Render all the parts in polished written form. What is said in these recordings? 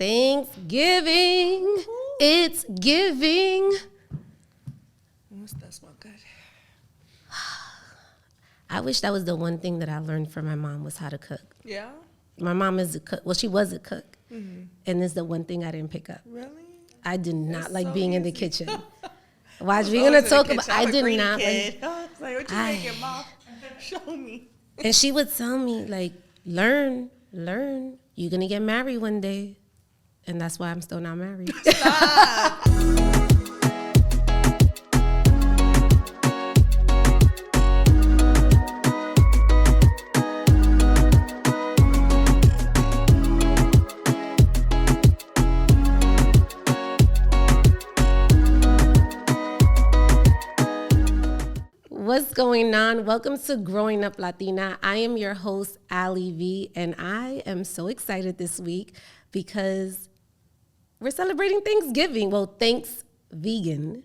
Thanksgiving. It's giving. What's that smell good? I wish that was the one thing that I learned from my mom was how to cook. Yeah? My mom is a cook. Well, she was a cook. Mm-hmm. And it's the one thing I didn't pick up. Really? I did not it's like so being easy. in the kitchen. Watch, we're going to talk about, I did not like. I was like, what you making, Mom? Show me. And she would tell me, like, learn. You're going to get married one day. And that's why I'm still not married. Stop. What's going on? Welcome to Growing Up Latina. I am your host, Alyi V, and I am so excited this week because we're celebrating Thanksgiving. Well, thanks vegan,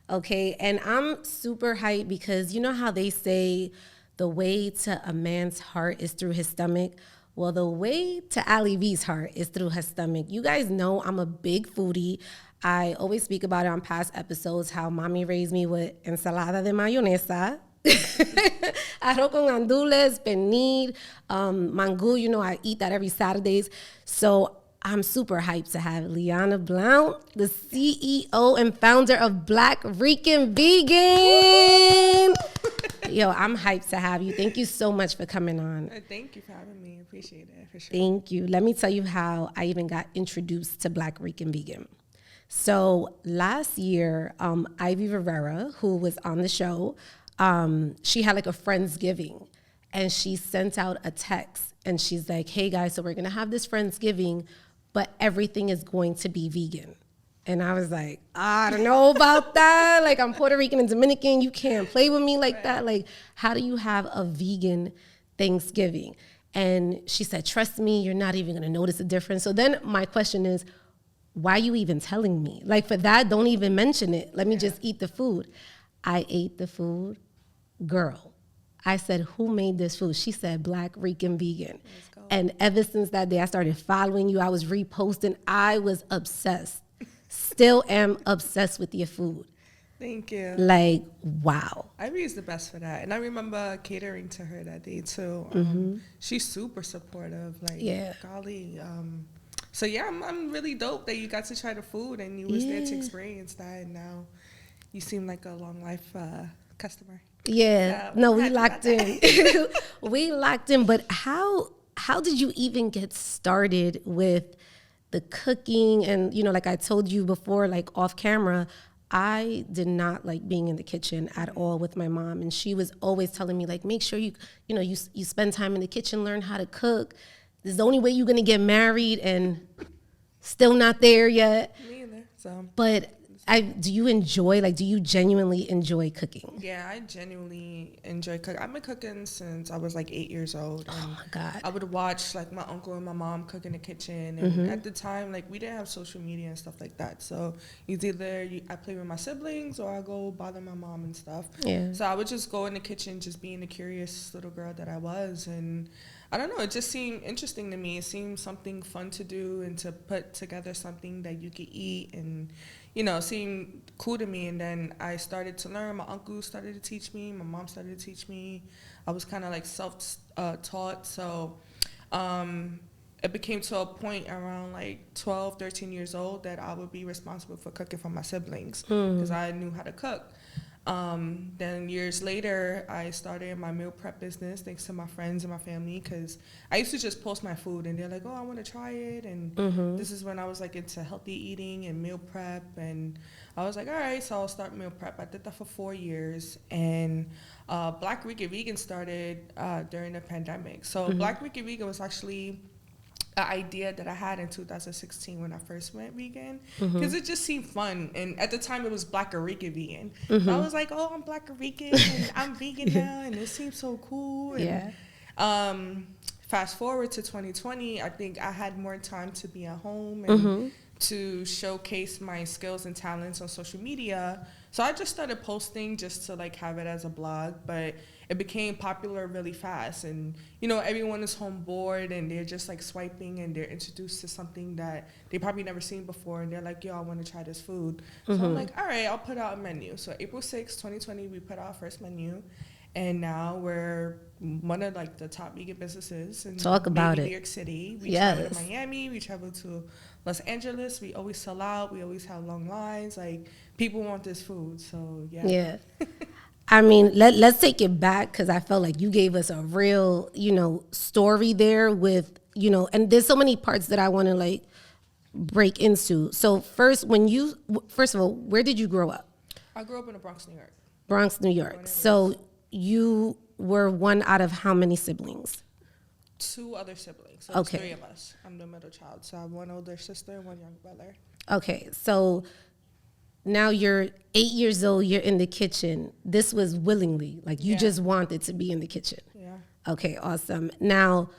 okay? And I'm super hyped because you know how they say the way to a man's heart is through his stomach? Well, the way to Alyi V's heart is through her stomach. You guys know I'm a big foodie. I always speak about it on past episodes, how mommy raised me with ensalada de mayonesa, arroz con gandules, pernil, mangú. You know, I eat that every Saturdays. So I'm super hyped to have Lyana Blount, the CEO and founder of Black Rican Vegan. Yo, I'm hyped to have you. Thank you so much for coming on. Thank you for having me. Appreciate it, for sure. Thank you. Let me tell you how I even got introduced to Black Rican Vegan. So last year, Alyi V, who was on the show, she had like a Friendsgiving, and she sent out a text, and she's like, hey guys, so we're gonna have this Friendsgiving, but everything is going to be vegan. And I was like, I don't know about that. Like, I'm Puerto Rican and Dominican. You can't play with me like that. Like, how do you have a vegan Thanksgiving? And she said, trust me, you're not even gonna notice a difference. So then my question is, why are you even telling me? Like, for that, don't even mention it. Let me just eat the food. I ate the food. Girl, I said, who made this food? She said, Black Rican Vegan. And ever since that day, I started following you. I was reposting. I was obsessed. Still am obsessed with your food. Thank you. Like, wow. Ivy is the best for that. And I remember catering to her that day, too. She's super supportive. Like, golly. So, yeah, I'm really dope that you got to try the food and you was there to experience that. And now you seem like a long life customer. Yeah. No, we locked in. We locked in. But how did you even get started with the cooking? And, you know, like I told you before, like off camera, I did not like being in the kitchen at all with my mom. And she was always telling me, like, make sure you spend time in the kitchen, learn how to cook. This is the only way you're going to get married, and still not there yet. Me either. So. But do you genuinely enjoy cooking? Yeah, I genuinely enjoy cooking. I've been cooking since I was like 8 years old. Oh my God. I would watch like my uncle and my mom cook in the kitchen. And at the time, like, we didn't have social media and stuff like that. So it's either I play with my siblings or I go bother my mom and stuff. Yeah. So I would just go in the kitchen, just being the curious little girl that I was. And I don't know, it just seemed interesting to me. It seemed something fun to do and to put together something that you could eat, and, you know, seemed cool to me. And then I started to learn. My uncle started to teach me. My mom started to teach me. I was kind of like self-taught. So it became to a point around like 12, 13 years old that I would be responsible for cooking for my siblings because I knew how to cook. Then years later, I started my meal prep business thanks to my friends and my family, because I used to just post my food and they're like, oh, I want to try it. And this is when I was like into healthy eating and meal prep. And I was like, all right, so I'll start meal prep. I did that for 4 years. And Black Rican Vegan started during the pandemic. So Black Rican Vegan was actually an idea that I had in 2016 when I first went vegan, because it just seemed fun. And at the time it was Black Rican Vegan. And I was like, oh, I'm Black Rican and I'm vegan now, and it seems so cool. And fast forward to 2020, I think I had more time to be at home and to showcase my skills and talents on social media. So I just started posting just to like have it as a blog, but it became popular really fast. And, you know, everyone is home bored and they're just like swiping and they're introduced to something that they probably never seen before. And they're like, yo, I want to try this food. So I'm like, all right, I'll put out a menu. So April 6th, 2020, we put out our first menu. And now we're one of like the top vegan businesses in Talk about New York City. We travel to Miami, we travel to Los Angeles. We always sell out. We always have long lines. Like, people want this food. So yeah. I mean, let's take it back, because I felt like you gave us a real, you know, story there with, you know, and there's so many parts that I want to like break into. So first of all, where did you grow up? I grew up in the Bronx, New York. Bronx, New York. So you were one out of how many siblings? 2 other siblings. So there's 3 of us. I'm the middle child. So I have 1 older sister and 1 younger brother. Okay. So now you're 8 years old, you're in the kitchen. This was willingly, like you just wanted to be in the kitchen. Yeah. Okay, awesome. Now,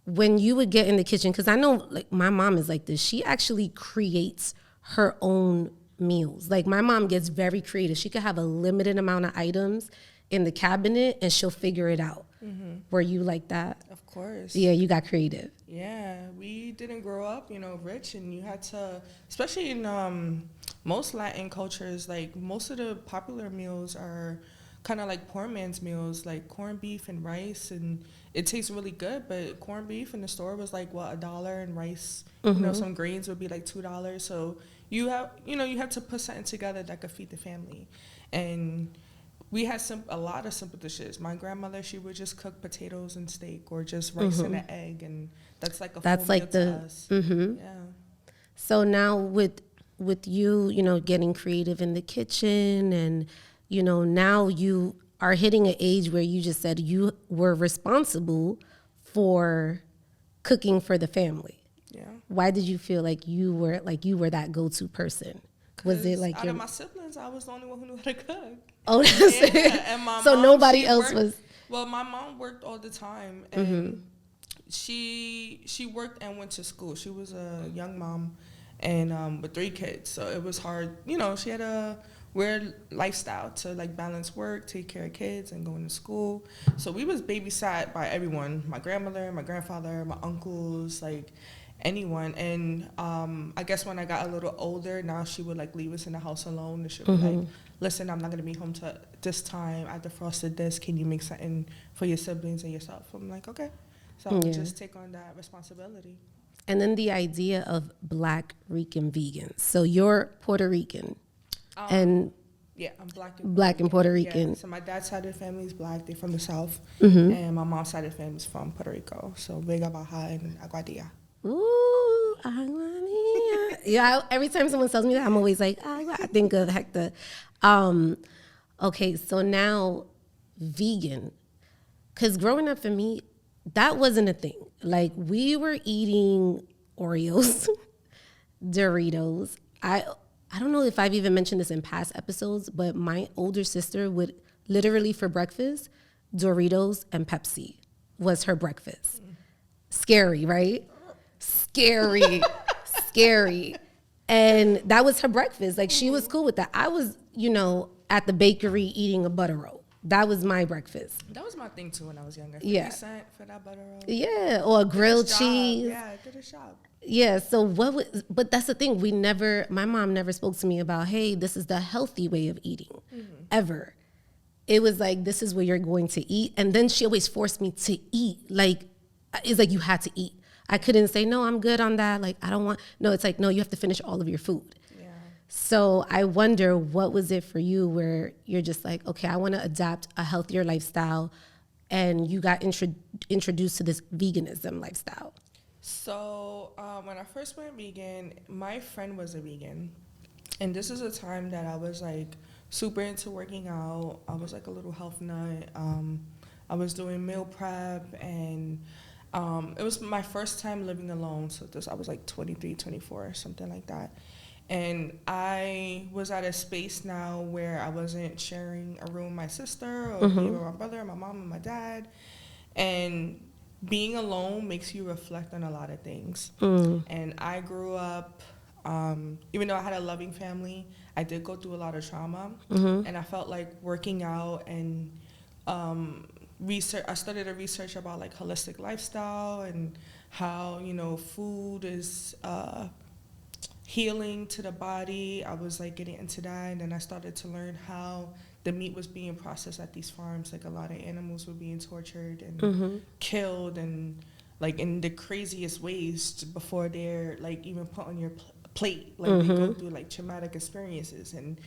when you would get in the kitchen, because I know like my mom is like this, she actually creates her own meals. Like my mom gets very creative. She could have a limited amount of items in the cabinet and she'll figure it out. Were you like that? Of course. Yeah, you got creative. Yeah, we didn't grow up, you know, rich, and you had to, especially in most Latin cultures, like most of the popular meals are kind of like poor man's meals, like corned beef and rice, and it tastes really good, but corned beef in the store was like, what, $1, and rice, you know, some grains would be like $2. So you have to put something together that could feed the family. And we had a lot of simple dishes. My grandmother, she would just cook potatoes and steak, or just rice and an egg, and that's like a full meal to us. Yeah. So now with you, you know, getting creative in the kitchen, and you know, now you are hitting an age where you just said you were responsible for cooking for the family. Yeah. Why did you feel like you were that go-to person? Was it like out of my siblings, I was the only one who knew how to cook. Oh, that's yeah. And my so mom, nobody else was. Well, my mom worked all the time, and she worked and went to school. She was a young mom, and with 3 kids, so it was hard. You know, she had a weird lifestyle to like balance work, take care of kids, and going to school. So we was babysat by everyone: my grandmother, my grandfather, my uncles, like anyone. And I guess when I got a little older, now she would like leave us in the house alone, and she would be like, listen, I'm not gonna be home till this time. I defrosted this. Can you make something for your siblings and yourself? I'm like, okay. So I would just take on that responsibility. And then the idea of Black Rican Vegan. So you're Puerto Rican, and yeah, I'm Black and Puerto Rican. Yeah. So my dad's side of the family is Black. They're from the South, and my mom's side of the family is from Puerto Rico. So Vega Baja and Aguadilla. Ooh, Aguadilla. Yeah, every time someone tells me that, I'm always like, I think of Hector. Okay, so now vegan, because growing up for me, that wasn't a thing. Like, we were eating Oreos, Doritos. I don't know if I've even mentioned this in past episodes, but my older sister would literally, for breakfast, Doritos and Pepsi was her breakfast. Scary, right? Scary. And that was her breakfast. Like, she was cool with that. I was, you know, at the bakery eating a butter roll. That was my breakfast. That was my thing too when I was younger. 50 cent for that butter roll. Yeah, or a grilled cheese. Yeah, did a shop. Yeah, so but that's the thing. My mom never spoke to me about, hey, this is the healthy way of eating, ever. It was like, this is where you're going to eat. And then she always forced me to eat. Like, it's like you had to eat. I couldn't say, no, I'm good on that. Like, I don't want, no, it's like, no, you have to finish all of your food. Yeah. So I wonder, what was it for you where you're just like, okay, I want to adapt a healthier lifestyle, and you got introduced to this veganism lifestyle? So when I first went vegan, my friend was a vegan. And this is a time that I was like super into working out. I was like a little health nut. I was doing meal prep, and it was my first time living alone. So I was like 23, 24, something like that. And I was at a space now where I wasn't sharing a room with my sister or me with my brother, my mom, and my dad. And being alone makes you reflect on a lot of things. And I grew up, even though I had a loving family, I did go through a lot of trauma. And I felt like working out and research. I started to research about like holistic lifestyle and how, you know, food is healing to the body. I was like getting into that, and then I started to learn how the meat was being processed at these farms. Like a lot of animals were being tortured and killed, and like in the craziest ways before they're like even put on your plate. Like they go through like traumatic experiences, and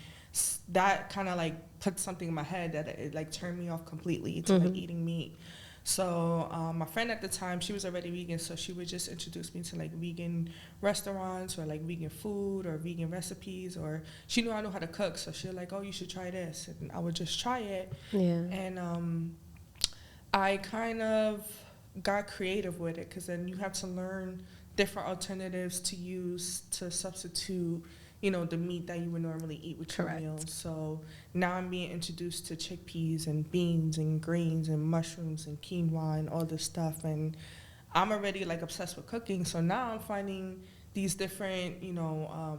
that kind of like put something in my head that it like turned me off completely to like eating meat. So my friend at the time, she was already vegan, so she would just introduce me to like vegan restaurants or like vegan food or vegan recipes, or she knew I knew how to cook, so she was like, oh, you should try this, and I would just try it. And I kind of got creative with it, because then you have to learn different alternatives to use to substitute, you know, the meat that you would normally eat with your meals. So now I'm being introduced to chickpeas and beans and greens and mushrooms and quinoa and all this stuff. And I'm already like obsessed with cooking. So now I'm finding these different, you know,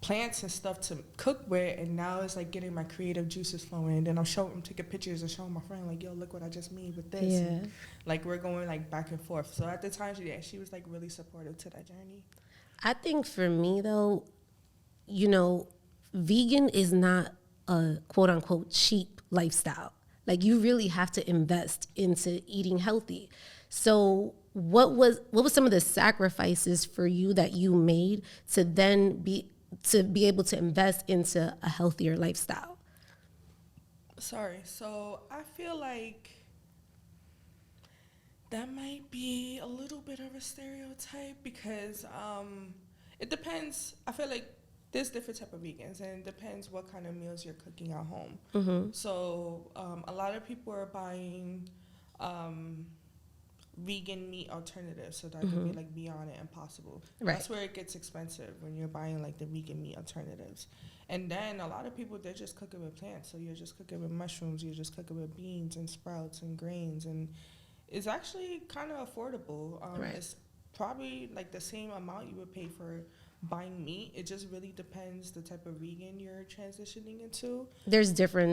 plants and stuff to cook with. And now it's like getting my creative juices flowing. And I'm taking pictures and showing my friend like, yo, look what I just made with this. And like we're going like back and forth. So at the time, she was like really supportive to that journey. I think for me though, you know, vegan is not a quote unquote cheap lifestyle. Like you really have to invest into eating healthy. So what was some of the sacrifices for you that you made to then be able to invest into a healthier lifestyle? So I feel like that might be a little bit of a stereotype, because it depends. I feel like there's different type of vegans, and it depends what kind of meals you're cooking at home. So a lot of people are buying vegan meat alternatives, so that could be like Beyond and Impossible. That's where it gets expensive, when you're buying like the vegan meat alternatives. And then a lot of people, they're just cooking with plants. So you're just cooking with mushrooms, you're just cooking with beans and sprouts and grains, and it's actually kind of affordable. It's probably like the same amount you would pay for buying meat. It just really depends the type of vegan you're transitioning into.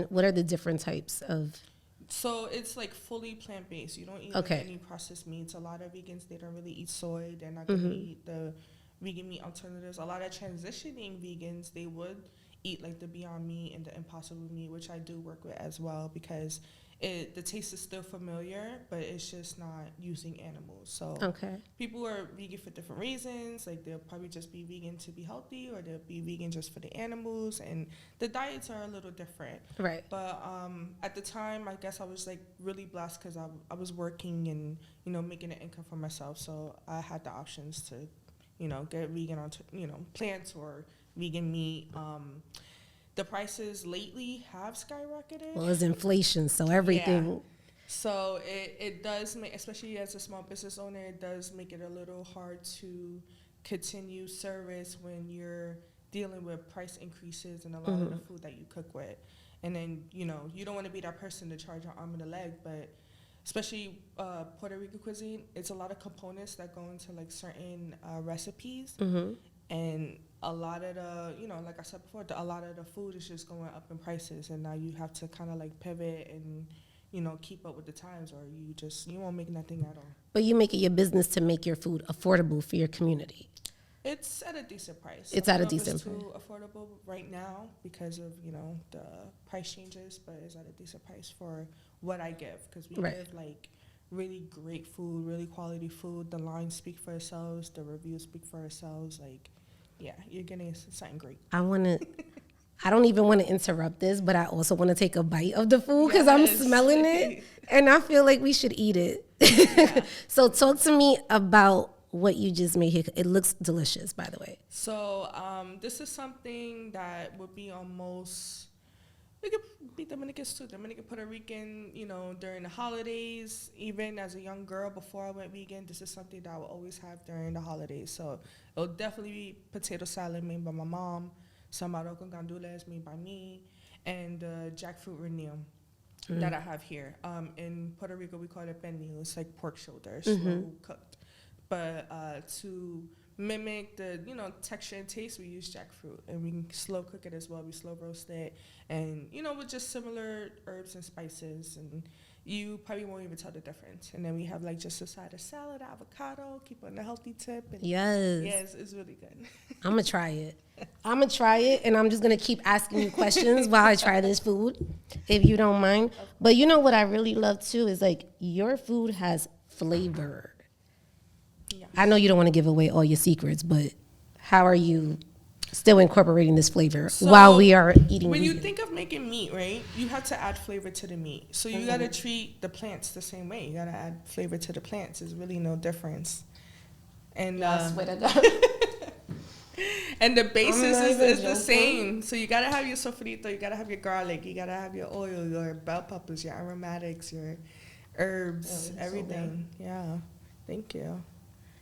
What are the different types of? So it's like fully plant-based. You don't eat like any processed meats. A lot of vegans, they don't really eat soy. They're not going to eat the vegan meat alternatives. A lot of transitioning vegans, they would eat like the Beyond Meat and the Impossible Meat, which I do work with as well, because the taste is still familiar, but it's just not using animals. So people are vegan for different reasons. Like they'll probably just be vegan to be healthy, or they'll be vegan just for the animals, and the diets are a little different. But at the time, I guess I was like really blessed, because I was working and, you know, making an income for myself. So I had the options to, you know, get vegan on, you know, plants or vegan meat. The prices lately have skyrocketed. Well, it's inflation, so everything. Yeah. So it does make, especially as a small business owner, it does make it a little hard to continue service when you're dealing with price increases and a lot of the food that you cook with. And then, you know, you don't want to be that person to charge an arm and a leg, but especially Puerto Rican cuisine, it's a lot of components that go into like certain recipes. And a lot of the, you know, like I said before, a lot of the food is just going up in prices, and now you have to kind of like pivot and, you know, keep up with the times, or you won't make nothing at all. But you make it your business to make your food affordable for your community. It's at a decent price. It's at a decent price. It's too affordable right now because of, you know, the price changes, but it's at a decent price for what I give, because we give like really great food, really quality food. The lines speak for themselves. The reviews speak for themselves. Like, yeah, you're getting something great. I don't even want to interrupt this, but I also want to take a bite of the food, because I'm smelling it and I feel like we should eat it. So talk to me about what you just made here. It looks delicious, by the way. So this is something that would be almost, it could be Dominicans too, Dominican, Puerto Rican, you know, during the holidays. Even as a young girl, before I went vegan, this is something that I will always have during the holidays. So it'll definitely be potato salad made by my mom, some arroz con gandules made by me, and jackfruit renil that I have here. In Puerto Rico, we call it pernil. It's like pork shoulder, slow cooked. But to mimic the, you know, texture and taste, we use jackfruit, and we can slow cook it as well. We slow roast it, and, you know, with just similar herbs and spices, and you probably won't even tell the difference. And then we have like just a side of salad, avocado, keep on the healthy tip. And yes, it's really good. I'm gonna try it. And I'm just gonna keep asking you questions while I try this food, if you don't mind. But you know what I really love too is like your food has flavor. Yeah. I know you don't want to give away all your secrets, but how are you still incorporating this flavor while we are eating when vegan? You think of making meat, right, you have to add flavor to the meat. So you got to treat the plants the same way. You got to add flavor to the plants. There's really no difference. And I swear to God. And the basis is the same. So you got to have your sofrito, you got to have your garlic, you got to have your oil, your bell peppers, your aromatics, your herbs, everything. So yeah. Thank you.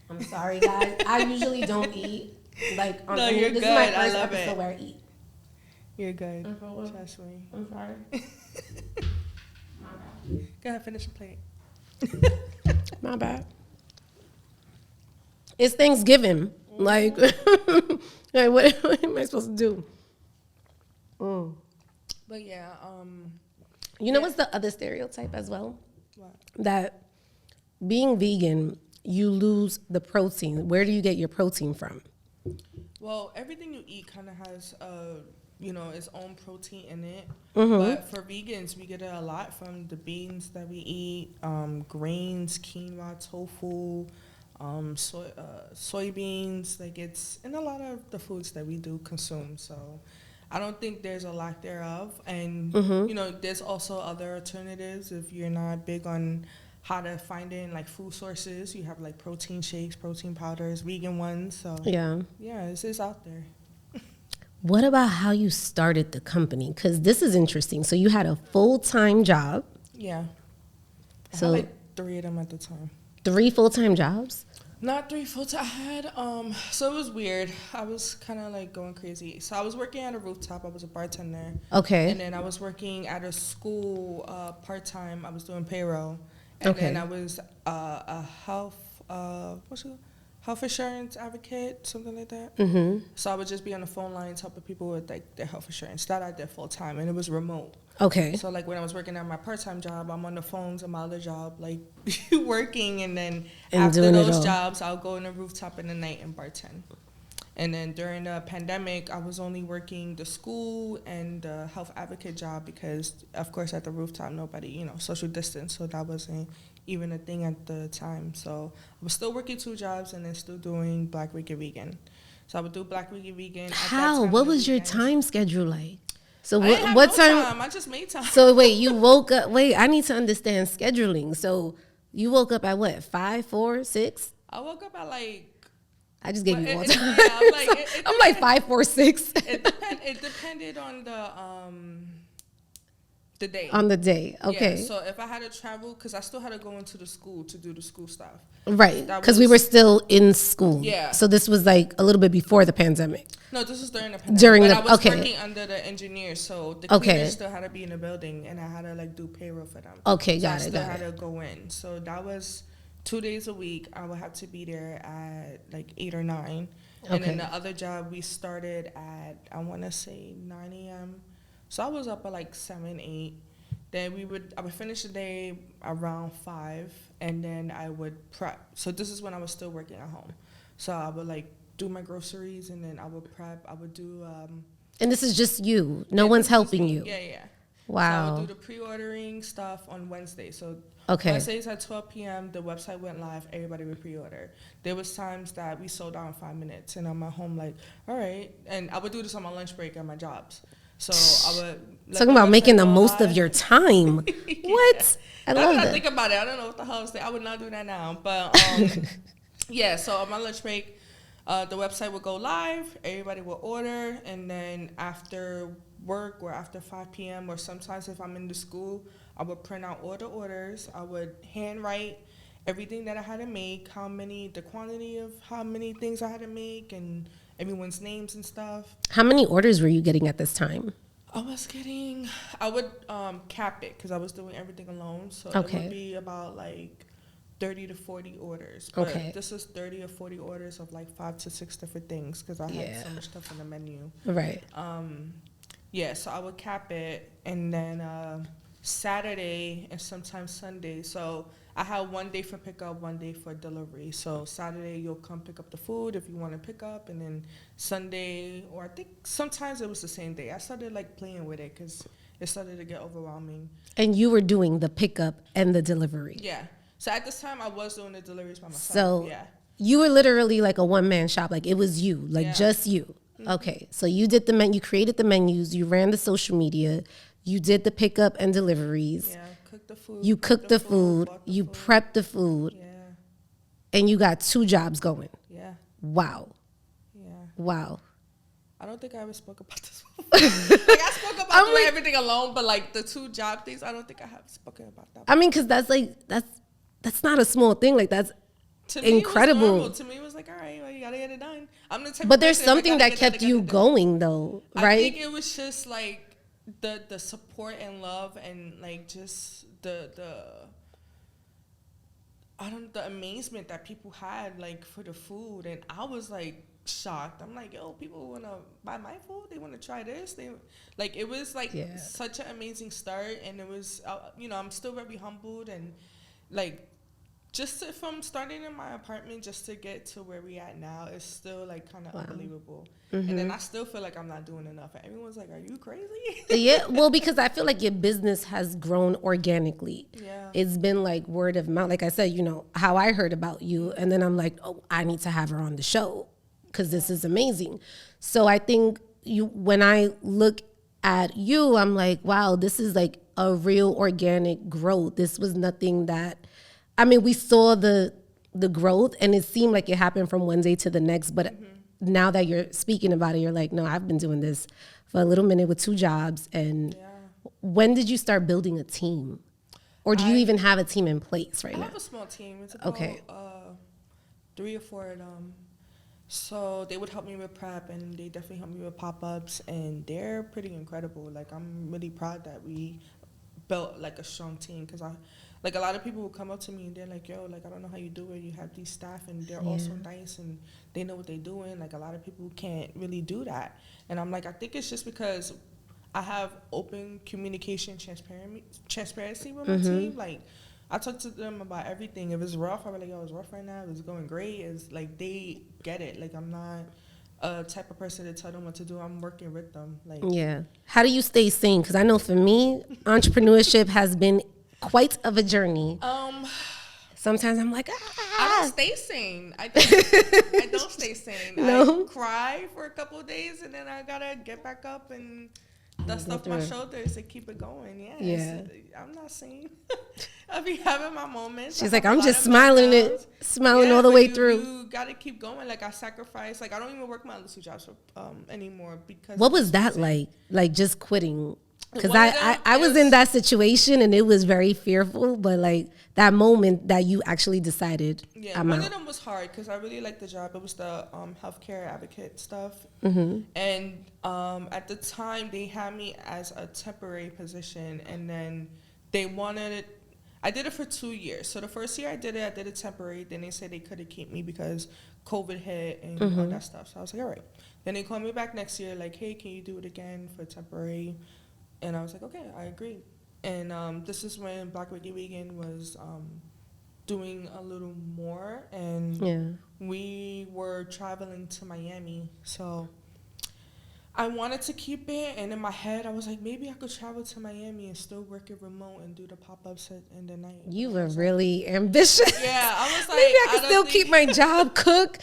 I'm sorry, guys. I usually don't eat. Like, no, you're good. This is my first I love episode it. where I eat. You're good. Trust me. I'm sorry. Go ahead, finish your plate. My bad. It's Thanksgiving. Like, like what am I supposed to do? But yeah, you know what's the other stereotype as well? What? That being vegan, you lose the protein. Where do you get your protein from? Well, everything you eat kind of has, you know, its own protein in it. Mm-hmm. But for vegans, we get it a lot from the beans that we eat, grains, quinoa, tofu, soybeans. Like, it's in a lot of the foods that we do consume. So I don't think there's a lack thereof. And, you know, there's also other alternatives if you're not big on how to find it in like food sources. You have like protein shakes, protein powders, vegan ones. So yeah, this is out there. What about how you started the company? Because this is interesting. So you had a full-time job. Yeah. I So had like 3 of them at the time. 3 full-time jobs? Not 3 full-time. I had, so it was weird. I was kind of like going crazy. So I was working at a rooftop. I was a bartender. Okay. And then I was working at a school part-time. I was doing payroll. And then I was a health insurance advocate, something like that. Mm-hmm. So I would just be on the phone lines helping people with like their health insurance. That I did full time, and it was remote. Okay. So like when I was working at my part-time job, I'm on the phones at my other job, like working, and then after those jobs, I'll go on the rooftop in the night and bartend. And then during the pandemic, I was only working the school and the health advocate job because, of course, at the rooftop, nobody, you know, social distance. So that wasn't even a thing at the time. So I was still working 2 jobs and then still doing Black Rican Vegan. So I would do Black Rican Vegan. How? What was your time schedule like? So what time? I just made time. So wait, you woke up. Wait, I need to understand scheduling. So you woke up at what? 5, 4, 6? I woke up at like. I just gave you all time. Yeah, I'm like 5, 4, 6. It depended on the day. On the day, okay. Yeah, so if I had to travel, because I still had to go into the school to do the school stuff. Right, because we were still in school. Yeah. So this was like a little bit before the pandemic. No, this was during the pandemic. I was working under the engineers, so the cleaners still had to be in the building, and I had to like do payroll for them. Okay, got it. I still had to go in. So that was 2 days a week. I would have to be there at like 8 or 9. And then the other job we started at, I want to say 9 a.m. So I was up at like 7, 8. Then I would finish the day around 5, and then I would prep. So this is when I was still working at home. So I would like do my groceries, and then I would prep. I would do. And this is just you. No one's helping you. Yeah. Wow. So I would do the pre-ordering stuff on Wednesday. So Wednesdays at 12 p.m., the website went live. Everybody would pre-order. There was times that we sold out in 5 minutes, and I'm at home like, all right. And I would do this on my lunch break at my jobs. So I would talking about making the most of your time. What? I love that. I think about it. I don't know what the hell I would not do that now. But yeah. So on my lunch break, the website would go live. Everybody would order, and then after work or after 5 p.m. or sometimes if I'm in the school, I would print out all the orders. I would handwrite everything that I had to make, the quantity of how many things I had to make, and everyone's names and stuff. How many orders were you getting at this time? I would cap it because I was doing everything alone. So it would be about like 30 to 40 orders. But Okay. this is 30 or 40 orders of like 5 to 6 different things because I had so much stuff on the menu. Right. Yeah, so I would cap it, and then Saturday and sometimes Sunday. So I had one day for pickup, one day for delivery. So Saturday you'll come pick up the food if you want to pick up, and then Sunday, or I think sometimes it was the same day. I started like playing with it because it started to get overwhelming. And you were doing the pickup and the delivery. Yeah. So at this time I was doing the deliveries by myself. So yeah. you were literally like a one-man shop. Like it was you, like Yeah. just you. Mm-hmm. Okay. So you did the you created the menus, you ran the social media, you did the pickup and deliveries. Yeah, cooked the food. You cooked the food, you prepped the food. Yeah. And you got 2 jobs going. Yeah. Wow. Yeah. Wow. I don't think I ever spoke about this before. Like I spoke about doing everything alone, but like the 2 job things, I don't think I have spoken about that. I mean, because that's not a small thing. Like that's incredible. To me, it was like, all right, well, you gotta get it done. I'm the type. But there's something that kept you going, though, right? I think it was just like the support and love, and like just the amazement that people had like for the food, and I was like shocked. I'm like, yo, people want to buy my food, they want to try this, it was like such an amazing start. And it was I'm still very humbled, and like just from starting in my apartment just to get to where we at now is still like kind of unbelievable. Mm-hmm. And then I still feel like I'm not doing enough, and everyone's like, are you crazy? Yeah, well, because I feel like your business has grown organically. Yeah, it's been like word of mouth. Like I said, how I heard about you, and then I'm like, oh, I need to have her on the show because this is amazing. So I think when I look at you, I'm like, wow, this is like a real organic growth. This was nothing that, I mean, we saw the growth, and it seemed like it happened from one day to the next. But now that you're speaking about it, you're like, no, I've been doing this for a little minute with 2 jobs. And when did you start building a team? Or do you even have a team in place right now? I have a small team. It's about 3 or 4 of them. So they would help me with prep, and they definitely help me with pop-ups, and they're pretty incredible. Like, I'm really proud that we built like a strong team, because like a lot of people will come up to me and they're like, yo, like, I don't know how you do it. You have these staff and they're also nice and they know what they're doing. Like, a lot of people can't really do that. And I'm like, I think it's just because I have open communication, transparency with my team. Like, I talk to them about everything. If it's rough, I'm like, yo, it's rough right now. If it's going great, it's like they get it. Like, I'm not a type of person to tell them what to do. I'm working with them. Like, yeah. How do you stay sane? Because I know for me, entrepreneurship has been quite of a journey. Sometimes I'm like, I don't stay sane. I don't stay sane. No? I cry for a couple of days, and then I gotta get back up and dust off my shoulders and keep it going. Yeah. I'm not sane. I be having my moments. She's like, I'm just smiling all the way through. You gotta keep going. Like, I sacrifice. Like, I don't even work my other 2 jobs anymore because. What was that like? Like, just quitting? Because I was in that situation, and it was very fearful, but like that moment that you actually decided, one of them was hard because I really liked the job. It was the healthcare advocate stuff. Mm-hmm. And at the time they had me as a temporary position, and then they wanted it. I did it for 2 years. So the first year I did it temporary. Then they said they couldn't keep me because COVID hit and all that stuff. So I was like, all right. Then they called me back next year like, hey, can you do it again for temporary? And I was like, okay, I agree. And this is when Black Rican Vegan was doing a little more. And we were traveling to Miami. So I wanted to keep it. And in my head, I was like, maybe I could travel to Miami and still work it remote and do the pop-ups in the night. You were really ambitious. Yeah, I was like, maybe I could still keep my job, cook,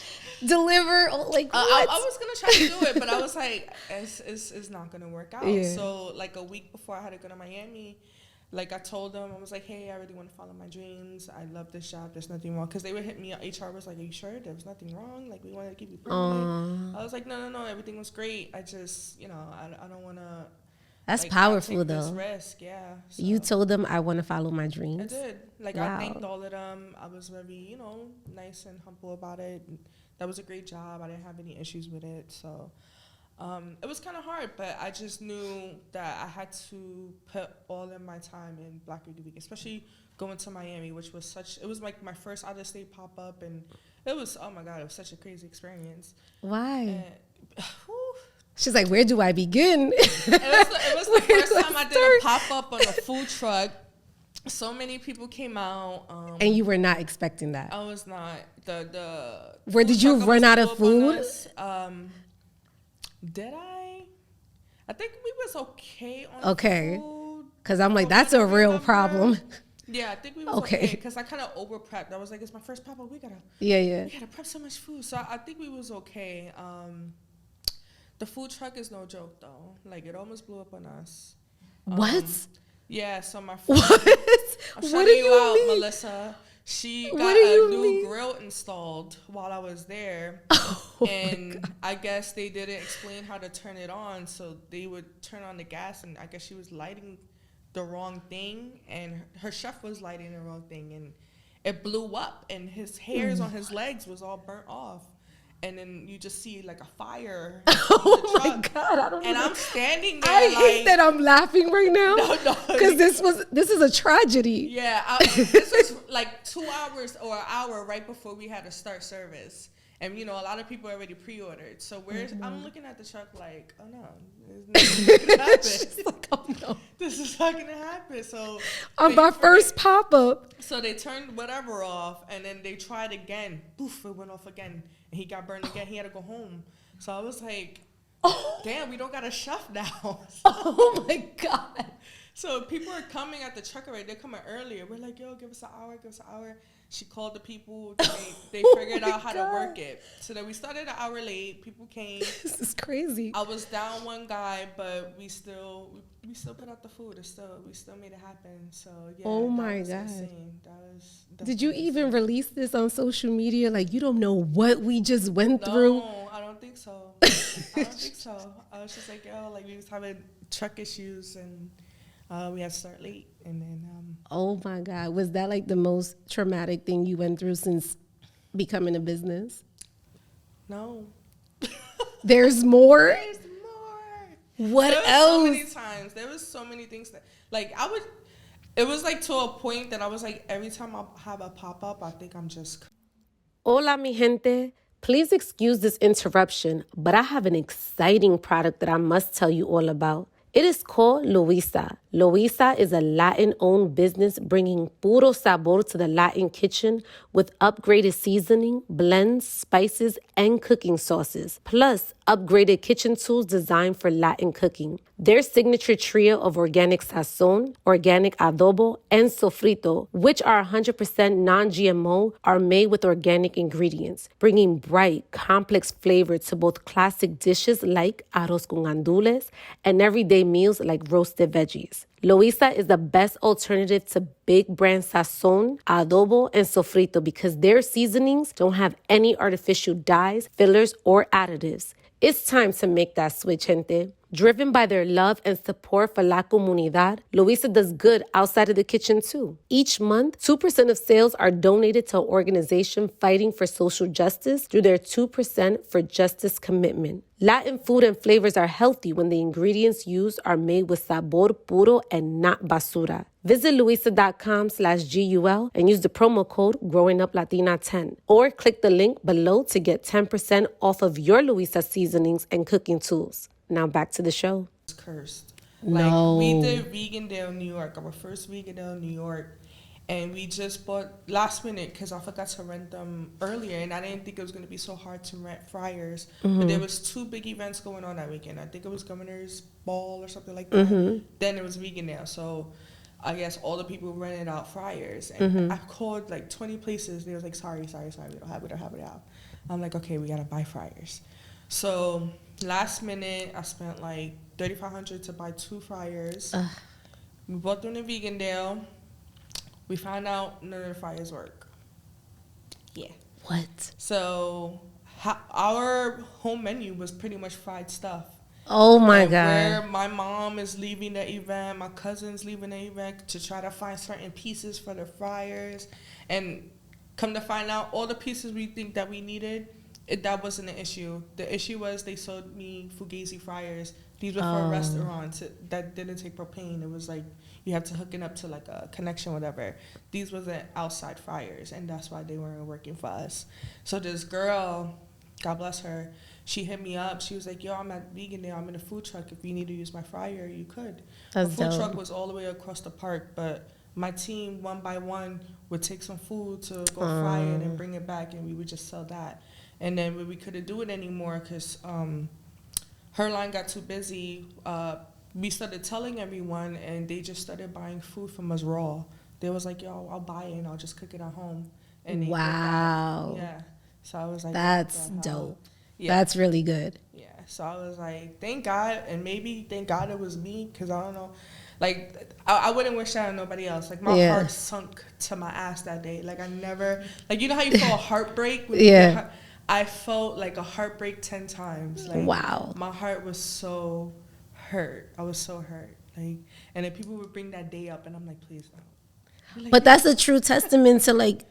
deliver. Like, what? I was going to try to do it, but I was like, it's not going to work out. Yeah. So, like, a week before I had to go to Miami, like, I told them, I was like, hey, I really want to follow my dreams. I love this job. There's nothing wrong. Because they would hit me up. HR was like, are you sure? There was nothing wrong? Like, we wanted to keep you permanent. I was like, no. Everything was great. I just, I don't want to. That's powerful, take though. This risk, yeah. So. You told them, I want to follow my dreams? I did. Like, wow. I thanked all of them. I was very, nice and humble about it. That was a great job. I didn't have any issues with it. So it was kind of hard, but I just knew that I had to put all of my time in Black Rican Vegan, especially going to Miami, which was it was like my first out of state pop up, and it was, oh my God, it was such a crazy experience. Why? And, she's like, where do I begin? It was the first time I did a pop up on a food truck. So many people came out. And you were not expecting that. I was not. Where did you run out of food? Did I? I think we was okay on food. Because I'm like, that's a real problem. Yeah, I think we was okay. Because I kind of over prepped. I was like, it's my first pop up. We gotta prep so much food. So I think we was okay. The food truck is no joke though. Like, it almost blew up on us. What? Yeah, so my friend, I'm shouting you out, Melissa. She got a new grill installed while I was there. And I guess they didn't explain how to turn it on. So they would turn on the gas, and I guess she was lighting the wrong thing, and her chef was lighting the wrong thing, and it blew up, and his hairs on his legs was all burnt off. And then you just see like a fire. Oh my God! I don't know. And I'm standing there. I hate that I'm laughing right now. No, because this is a tragedy. Yeah, this was like 2 hours or an hour right before we had to start service, and you know, a lot of people already pre-ordered. So I'm looking at the truck like, oh no, it's not gonna happen. She's like, oh no, this is not gonna happen. So on my first pop up. So they turned whatever off, and then they tried again. Poof, it went off again. And he got burned again. He had to go home. So I was like, damn, we don't got a chef now. Oh my God. So people are coming at the truck already. They're coming earlier. We're like, yo, give us an hour. She called the people. They figured out how to work it. So then we started an hour late. People came. This is crazy. I was down one guy, but we still put out the food. We still made it happen. So yeah. Oh my God. Insane. Did you even release this on social media? Like, you don't know what we just went through? No, I don't think so. I was just like, yo, like we was having truck issues, and we had to start late, and then oh my God, was that like the most traumatic thing you went through since becoming a business? No. There's more? There's more. What else? So many times. There was so many things that, like, it was like to a point that I was like, every time I have a pop-up, I think I'm just. Hola, mi gente. Please excuse this interruption, but I have an exciting product that I must tell you all about. It is called Luisa. Luisa is a Latin-owned business bringing puro sabor to the Latin kitchen with upgraded seasoning, blends, spices, and cooking sauces, plus upgraded kitchen tools designed for Latin cooking. Their signature trio of organic sazon, organic adobo, and sofrito, which are 100% non-GMO, are made with organic ingredients, bringing bright, complex flavor to both classic dishes like arroz con gandules and everyday meals like roasted veggies. Luisa is the best alternative to big brand sazon, adobo, and sofrito because their seasonings don't have any artificial dyes, fillers, or additives. It's time to make that switch, gente. Driven by their love and support for La Comunidad, Luisa does good outside of the kitchen too. Each month, 2% of sales are donated to an organization fighting for social justice through their 2% for Justice commitment. Latin food and flavors are healthy when the ingredients used are made with sabor puro and not basura. Visit luisa.com/GUL and use the promo code Growing Up Latina 10, or click the link below to get 10% off of your Luisa seasonings and cooking tools. Now back to the show. It's cursed. No. Like, we did Vegan Day in New York, our first Vegan Day in New York, and we just bought last minute because I forgot to rent them earlier, and I didn't think it was going to be so hard to rent fryers. Mm-hmm. But there was 2 big events going on that weekend. I think it was Governor's Ball or something like that. Mm-hmm. Then it was Vegan Day, so I guess all the people rented out fryers, and I called like 20 places. They was like, sorry, we don't have it out. I'm like, okay, we gotta buy fryers. So last minute, I spent like $3,500 to buy 2 fryers. We bought them in Vegan Day. We found out none of the fryers work. Yeah. What? So our home menu was pretty much fried stuff. Oh my God. Where my mom is leaving the event, my cousin's leaving the event to try to find certain pieces for the fryers. And come to find out, all the pieces we think that we needed that wasn't the issue. The issue was they sold me fugazi fryers. These were for restaurants that didn't take propane. It was like you have to hook it up to like a connection, whatever. These wasn't outside fryers, and that's why they weren't working for us. So this girl, God bless her, she hit me up. She was like, yo, I'm at Vegan Day. I'm in a food truck. If you need to use my fryer, you could. The food truck was all the way across the park, but my team, one by one, would take some food to go fry it and bring it back, and we would just sell that. And then when we couldn't do it anymore because her line got too busy, we started telling everyone, and they just started buying food from us raw. They was like, yo, I'll buy it and I'll just cook it at home. And they did that. Yeah. So I was like, that's dope. Yeah. That's really good. Yeah. So I was like, thank God, and maybe thank God it was me, because I don't know. Like, I wouldn't wish that on nobody else. Like, my heart sunk to my ass that day. Like, I never, like, you know how you feel a heartbreak? When I felt like a heartbreak 10 times. Like, wow. My heart was so hurt. I was so hurt. Like, and then people would bring that day up, and I'm like, please don't. Like, but that's a true testament to, like,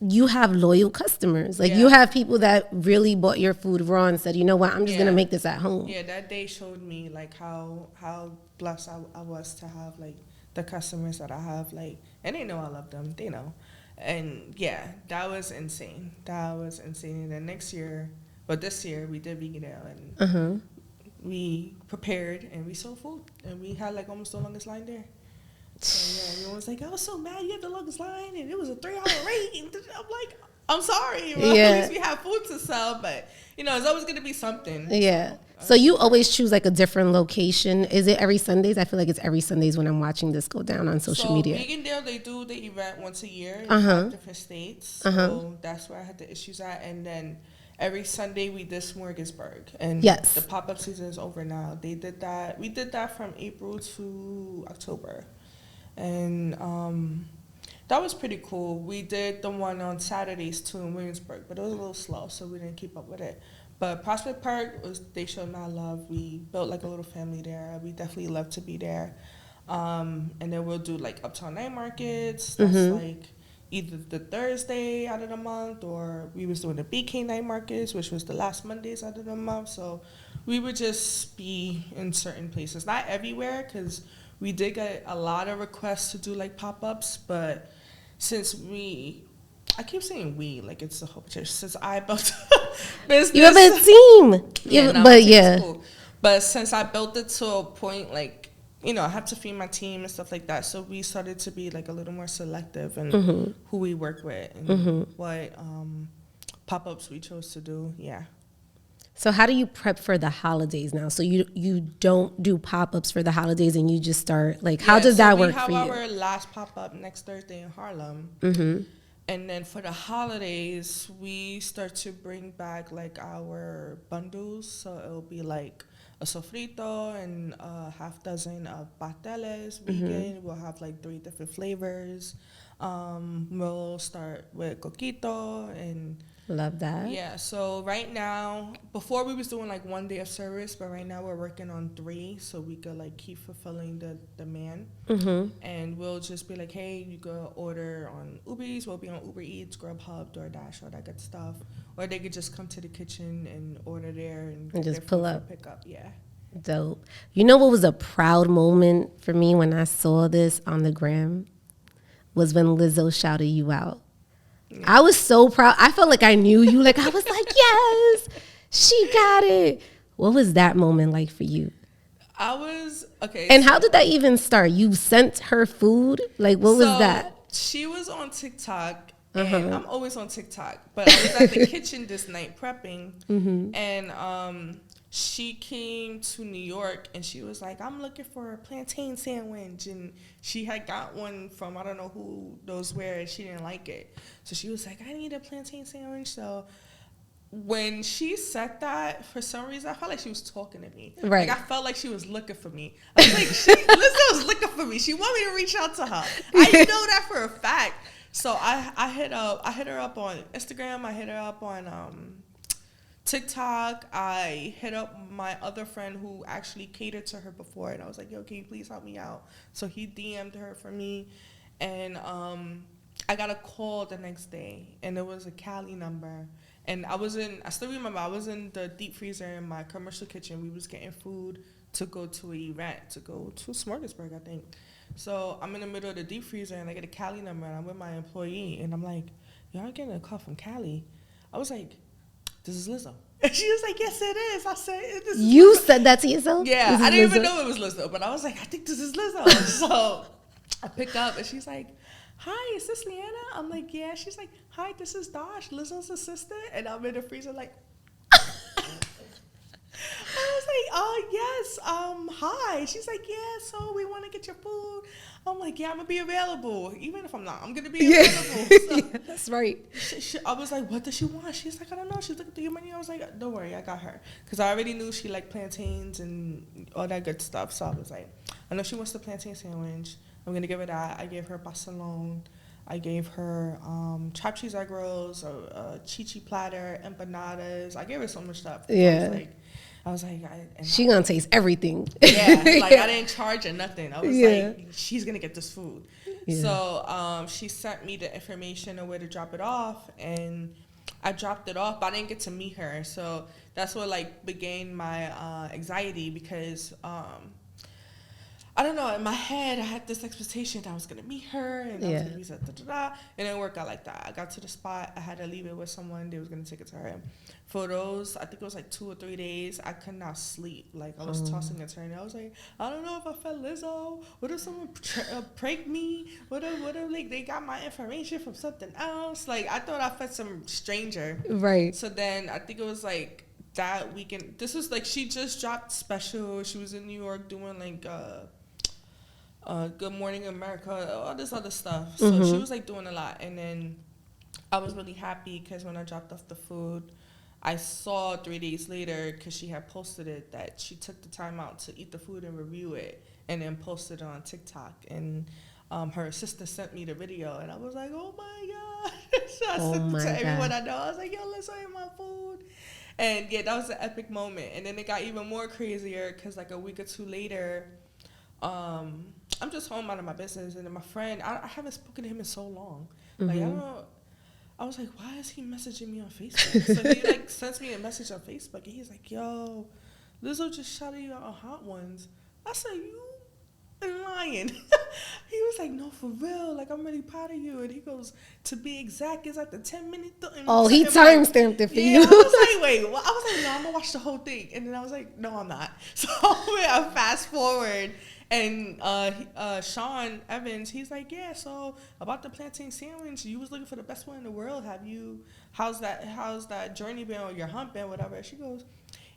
you have loyal customers. Like, you have people that really bought your food raw and said, you know what, I'm just going to make this at home. Yeah, that day showed me, like, how blessed I was to have, like, the customers that I have. Like, and they know I love them. They know. And, yeah, that was insane. That was insane. And then this year, we did Vegan Day, and we prepared, and we sold food. And we had, like, almost the longest line there. So, yeah, everyone was like, I was so mad you had the longest line, and it was a 3-hour wait. And I'm like, I'm sorry. Well, at least we have food to sell, but, you know, it's always going to be something. Yeah. So you always choose, like, a different location. Is it every Sundays? I feel like it's every Sundays when I'm watching this go down on social media. Vegan Day, they do the event once a year in 5 different states. So that's where I had the issues at. And then every Sunday we did Smorgasburg. And the pop-up season is over now. They did that. We did that from April to October. And that was pretty cool. We did the one on Saturdays too in Williamsburg, but it was a little slow, so we didn't keep up with it. But Prospect Park, they showed my love. We built like a little family there. We definitely love to be there. And then we'll do like Uptown Night Markets. That's like either the Thursday out of the month, or we was doing the BK Night Markets, which was the last Mondays out of the month. So we would just be in certain places, not everywhere, because we did get a lot of requests to do like pop-ups, but since I keep saying we, like it's a whole church, since I built a business. You have a team. Cool. But since I built it to a point, like, you know, I have to feed my team and stuff like that, so we started to be like a little more selective in who we work with and what pop-ups we chose to do, So how do you prep for the holidays now? So you don't do pop-ups for the holidays and you just start, like, how does that work for you? We have our last pop-up next Thursday in Harlem. And then for the holidays, we start to bring back, like, our bundles. So it'll be, like, a sofrito and a half dozen of pasteles vegan. We'll have, like, 3 different flavors. We'll start with coquito and... Love that. Yeah, so right now, before we was doing like 1 day of service, but right now we're working on 3, so we could like keep fulfilling the demand. And we'll just be like, hey, you could order on Uber Eats. We'll be on Uber Eats, Grubhub, DoorDash, all that good stuff. Or they could just come to the kitchen and order there and just pull up. Pick up, Dope. You know what was a proud moment for me when I saw this on the gram? Was when Lizzo shouted you out. I was so proud. I felt like I knew you. Like, I was like, yes, she got it. What was that moment like for you? Okay. And how did that even start? You sent her food? Like, what was that? She was on TikTok, and I'm always on TikTok. But I was at the kitchen this night prepping, and she came to New York, and she was like, I'm looking for a plantain sandwich. And she had got one from I don't know who knows where, and she didn't like it. So she was like, I need a plantain sandwich. So when she said that, for some reason, I felt like she was talking to me. Right. Like, I felt like she was looking for me. I was like, Lizzo was looking for me. She wanted me to reach out to her. I know that for a fact. So I hit her up on Instagram. I hit her up on TikTok. I hit up my other friend who actually catered to her before, and I was like, yo, can you please help me out? So he DM'd her for me, and I got a call the next day, and it was a Cali number, And I still remember I was in the deep freezer in my commercial kitchen. We was getting food to go to an event, to go to Smorgasburg, I think. So I'm in the middle of the deep freezer and I get a Cali number and I'm with my employee and I'm like, yo, I'm getting a call from Cali. I was like, this is Lizzo. And she was like, yes, it is. I said, this is You Lizzo. said that to yourself? Yeah, I didn't even know it was Lizzo, but I was like, I think this is Lizzo. So I pick up and she's like, hi, is this Lyana? I'm like, yeah. She's like, hi, this is Dosh, Lizzo's assistant. And I'm in the freezer like, I was like, oh, yes, hi. She's like, yeah, so we want to get your food. I'm like, yeah, I'm going to be available. Even if I'm not, I'm going to be available. So Yeah, that's right. I was like, what does she want? She's like, I don't know. She's looking through your menu. I was like, don't worry, I got her. Because I already knew she liked plantains and all that good stuff. So I was like, I know she wants the plantain sandwich. I'm going to give her that. I gave her pastelón. I gave her chopped cheese egg rolls, a chichi platter, empanadas. I gave her so much stuff. Yeah. I was like, she gonna taste everything. Yeah, like I didn't charge her nothing. I was Yeah. like, she's gonna get this food. Yeah. So she sent me the information of where to drop it off, and I dropped it off, but I didn't get to meet her. So that's what like began my anxiety because I don't know, in my head I had this expectation that I was gonna meet her and I was gonna be da da da. It didn't work out like that. I got to the spot, I had to leave it with someone. They was gonna take it to her. For those, I think it was like 2 or 3 days, I could not sleep. Like I was tossing and turning. I was like, I don't know if I felt Lizzo. What if someone prank me? What if like they got my information from something else? Like I thought I felt some stranger. Right. So then I think it was like that weekend. This was like she just dropped special. She was in New York doing like Good Morning America, all this other stuff. So she was like doing a lot. And then I was really happy because when I dropped off the food, I saw 3 days later, because she had posted it, that she took the time out to eat the food and review it and then posted it on TikTok. And her assistant sent me the video and I was like, oh my God. So I sent it to everyone I know. I was like, yo, let's eat my food. And yeah, that was an epic moment. And then it got even more crazier because like a week or two later, I'm just home out of my business, and then my friend, I haven't spoken to him in so long. Like I was like, why is he messaging me on Facebook? So he like sends me a message on Facebook, and he's like, yo, Lizzo just shouted you out on Hot Ones. I said, you lying. He was like, no, for real, like I'm really proud of you. And he goes, to be exact, it's at the 10-minute Oh, he timestamped it for you. I was like, wait, well, I was like, no, I'm gonna watch the whole thing. And then I was like, no, I'm not. So I fast forward. And Sean Evans, he's like, yeah, so about the plantain sandwich, you was looking for the best one in the world. How's that journey been, or your hump been, whatever? She goes,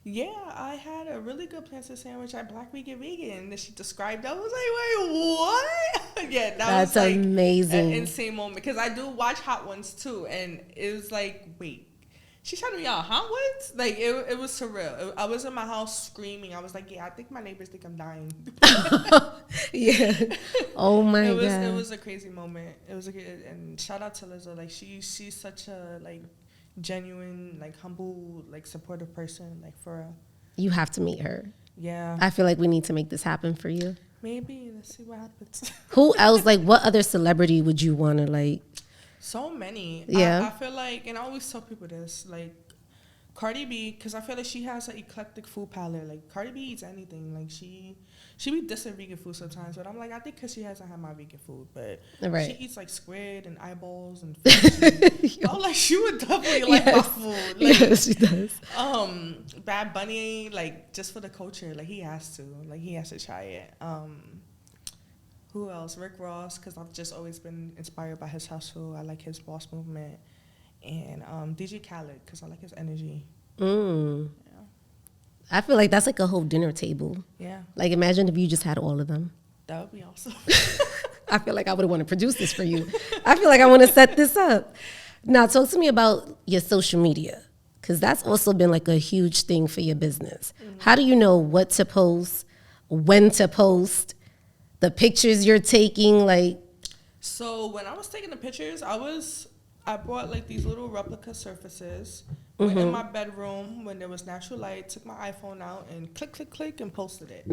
yeah, I had a really good plantain sandwich at Black Rican Vegan. And then she described it. I was like, wait, what? Yeah, that's was like amazing. An insane moment. Because I do watch Hot Ones too. And it was like, wait. She shouted me out Hot Ones? Like, it was surreal. I was in my house screaming. I was like, yeah, I think my neighbors think I'm dying. Yeah. Oh, my God. It was a crazy moment. It was and shout out to Lizzo. Like, she's such a, like, genuine, like, humble, like, supportive person. Like, for real. You have to meet her. Yeah. I feel like we need to make this happen for you. Maybe. Let's see what happens. Who else? Like, what other celebrity would you want to, like... So many. Yeah. I feel like, and I always tell people this, like, Cardi B, because I feel like she has an eclectic food palette. Like, Cardi B eats anything. Like, she be dissing vegan food sometimes, but I'm like, I think because she hasn't had my vegan food, but she eats, like, squid and eyeballs and fish. I'm like, she would definitely like my food. Like, yes, she does. Bad Bunny, like, just for the culture, like, he has to. Like, he has to try it. Who else? Rick Ross, because I've just always been inspired by his hustle. I like his boss movement. And DJ Khaled, because I like his energy. Yeah. I feel like that's like a whole dinner table. Yeah. Like, imagine if you just had all of them. That would be awesome. I feel like I would want to produce this for you. I feel like I want to set this up. Now, talk to me about your social media, because that's also been like a huge thing for your business. How do you know what to post, when to post, the pictures you're taking, like? So when I was taking the pictures, I brought like these little replica surfaces, went in my bedroom when there was natural light, took my iPhone out and click and posted it.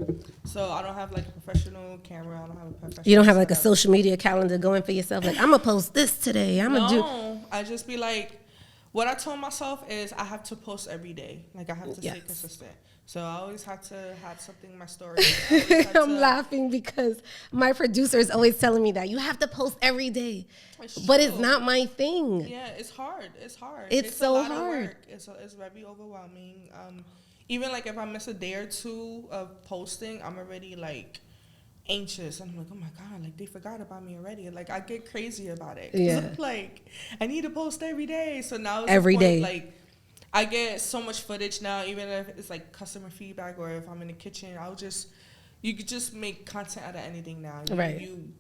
So I don't have like a professional camera. I don't have a professional. You don't have like a social media calendar going for yourself. Like, I'm gonna post this today. I just be like, what I told myself is I have to post every day. Like, I have to stay consistent. So I always have to have something in my story. I'm laughing because my producer is always telling me that you have to post every day. But it's not my thing. Yeah, it's hard. It's hard. It's so hard. Of work. It's very overwhelming. Even like if I miss a day or two of posting, I'm already like anxious, and I'm like, oh my god, like they forgot about me already. Like I get crazy about it. Yeah. Like I need to post every day. So now it's every day. Like I get so much footage now, even if it's like customer feedback or if I'm in the kitchen, you could just make content out of anything now. You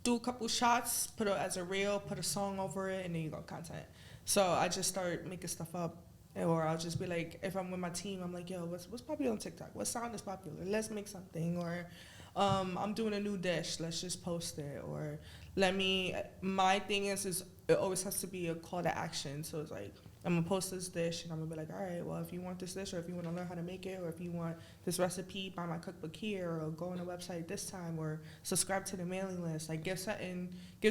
do a couple shots, put it as a reel, put a song over it, and then you got content. So I just start making stuff up. Or I'll just be like, if I'm with my team, I'm like, yo, what's popular on TikTok? What sound is popular? Let's make something. Or I'm doing a new dish. Let's just post it. Or my thing is it always has to be a call to action. So it's like, I'm going to post this dish, and I'm going to be like, all right, well, if you want this dish, or if you want to learn how to make it, or if you want this recipe, buy my cookbook here, or go on the website this time, or subscribe to the mailing list. Like, give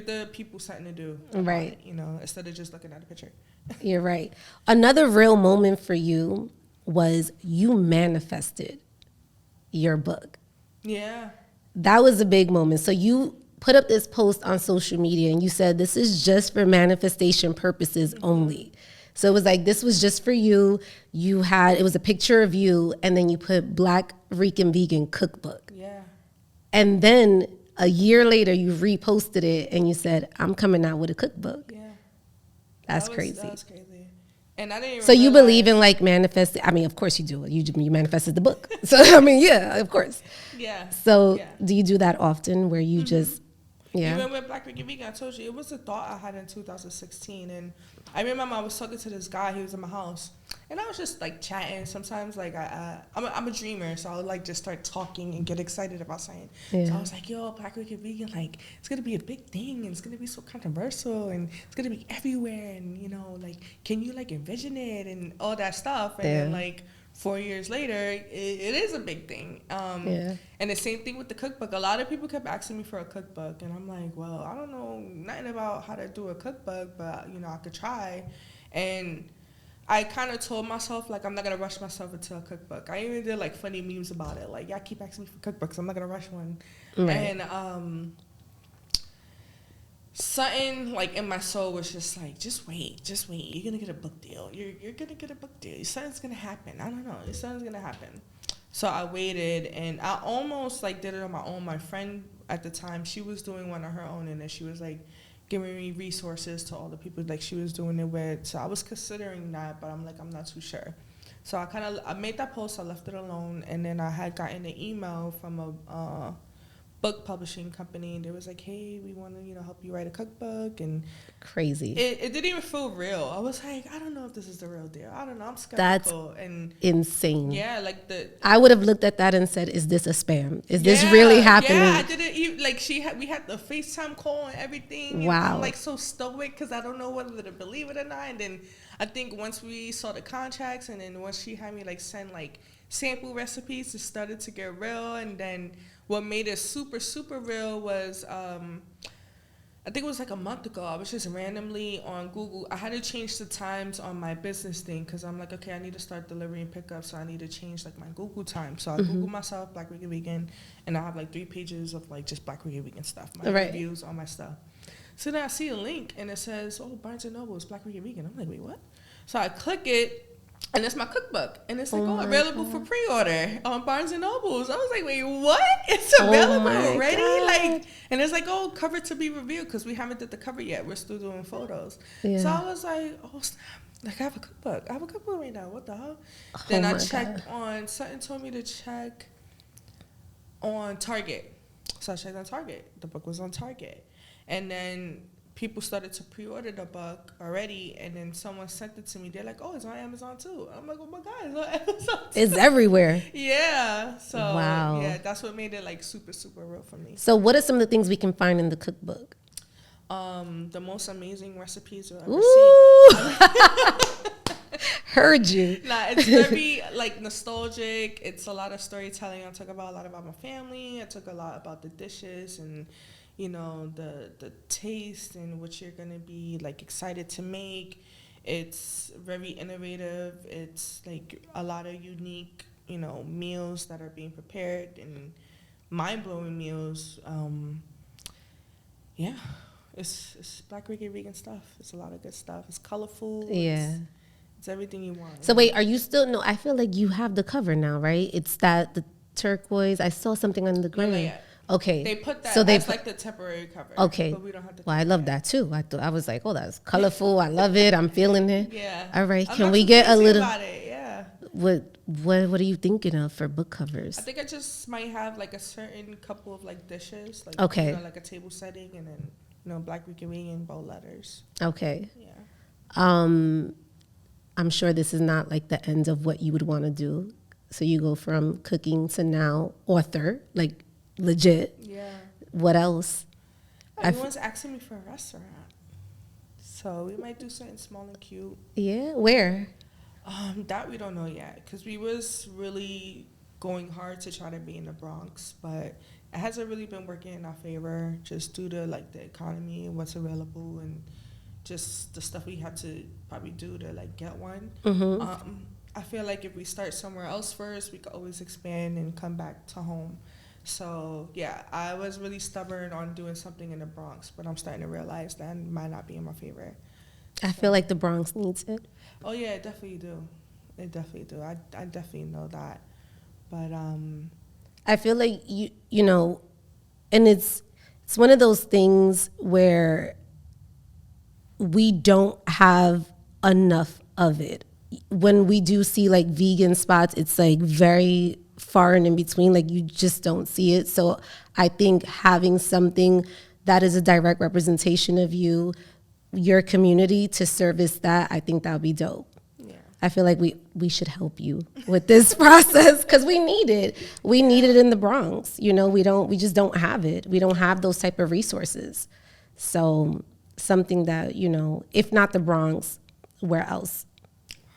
the people something to do. Right. It, instead of just looking at a picture. You're right. Another real moment for you was you manifested your book. Yeah. That was a big moment. So you put up this post on social media and you said, this is just for manifestation purposes only. So it was like, this was just for you. It was a picture of you, and then you put Black Rican Vegan cookbook. Yeah. And then a year later, you reposted it and you said, I'm coming out with a cookbook. Yeah. That's crazy. That was crazy. And I didn't even So you believe in like manifesting? I mean, of course you do. You manifested the book. So, I mean, yeah, of course. Yeah. So do you do that often where you just, Even with Black Rican Vegan, I told you, it was a thought I had in 2016. And I remember I was talking to this guy, he was in my house. And I was just like chatting. Sometimes like I'm a dreamer, so I would like just start talking and get excited about something. Yeah. So I was like, yo, Black Rican Vegan, like it's gonna be a big thing, and it's gonna be so controversial, and it's gonna be everywhere, and like can you like envision it and all that stuff? And then like 4 years later, it is a big thing. And the same thing with the cookbook. A lot of people kept asking me for a cookbook, and I'm like, well, I don't know nothing about how to do a cookbook, but I could try. And I kind of told myself, like, I'm not going to rush myself into a cookbook. I even did, like, funny memes about it. Like, y'all keep asking me for cookbooks. I'm not going to rush one. Right. And something, like, in my soul was just like, just wait. You're going to get a book deal. You're going to get a book deal. Something's going to happen. I don't know. Something's going to happen. So I waited, and I almost, like, did it on my own. My friend at the time, she was doing one on her own, and then she was, like, giving me resources to all the people like she was doing it with. So I was considering that, but I'm like, I'm not too sure. So I made that post, I left it alone, and then I had gotten an email from a book publishing company, and they was like, hey, we want to help you write a cookbook. And crazy. It didn't even feel real. I was like, I don't know if this is the real deal. I don't know. I'm skeptical. That's and insane. Yeah, like I would have looked at that and said, is this a spam? Is this really happening? Yeah, I didn't even, like, we had the FaceTime call and everything. Wow. And I'm like so stoic because I don't know whether to believe it or not. And then I think once we saw the contracts, and then once she had me like send like sample recipes, it started to get real. And then what made it super, super real was, I think it was like a month ago, I was just randomly on Google. I had to change the times on my business thing because I'm like, okay, I need to start delivering pickup, so I need to change like my Google time. So I Google myself, Black Rican Vegan, and I have like 3 pages of like just Black Rican Vegan stuff, my reviews, all my stuff. So then I see a link and it says, oh, Barnes & Noble is Black Rican Vegan. I'm like, wait, what? So I click it. And it's my cookbook. And it's like, available for pre-order on Barnes & Nobles. I was like, wait, what? It's available already? God. Like, and it's like, cover to be revealed because we haven't did the cover yet. We're still doing photos. Yeah. So I was like, oh, snap. Like, I have a cookbook. I have a cookbook right now. What the hell? Then I checked on, something told me to check on Target. So I checked on Target. The book was on Target. And then people started to pre-order the book already, and then someone sent it to me. They're like, oh, it's on Amazon too. I'm like, oh my God, it's on Amazon too. It's everywhere. Yeah. So, wow. Yeah, that's what made it like super, super real for me. So what are some of the things we can find in the cookbook? The most amazing recipes you'll ever see. Heard you. Nah, it's very like nostalgic. It's a lot of storytelling. I talk about a lot about my family. I talk a lot about the dishes and the taste and what you're gonna be like excited to make. It's very innovative. It's like a lot of unique, meals that are being prepared and mind-blowing meals. Yeah, it's Black Rican Vegan stuff. It's a lot of good stuff. It's colorful. Yeah. It's everything you want. So wait, are you still, no, I feel like you have the cover now, right? It's the turquoise. I saw something on the gram. Yeah. Okay. They put that as like the temporary cover. Okay. But we don't have to. Well, I love that too. I was like, oh, that's colorful. I love it. I'm feeling it. Yeah. All right. I'm Can we get a little? about it. Yeah. What are you thinking of for book covers? I think I just might have like a certain couple of like dishes, like okay, like a table setting, and then Black Rican Vegan bold letters. Okay. Yeah. I'm sure this is not like the end of what you would want to do. So you go from cooking to now author, like legit. Yeah. What else? Everyone's asking me for a restaurant, so we might do something small and cute. Yeah. Where? That we don't know yet, because we was really going hard to try to be in the Bronx, but it hasn't really been working in our favor, just due to like the economy and what's available and just the stuff we had to probably do to like get one. Mm-hmm. I feel like if we start somewhere else first, we could always expand and come back to home. So yeah, I was really stubborn on doing something in the Bronx, but I'm starting to realize that might not be in my favor. I feel like the Bronx needs it. Oh yeah, it definitely do. It definitely do. I definitely know that. But I feel like you know, and it's one of those things where we don't have enough of it. When we do see like vegan spots, it's like very far and in between, like you just don't see it. So I think having something that is a direct representation of you, your community, to service that, I think that would be dope. yeah. I feel like we should help you with this process because we need it. We need it in the Bronx. We just don't have it. We don't have those type of resources. So something that, if not the Bronx, where else?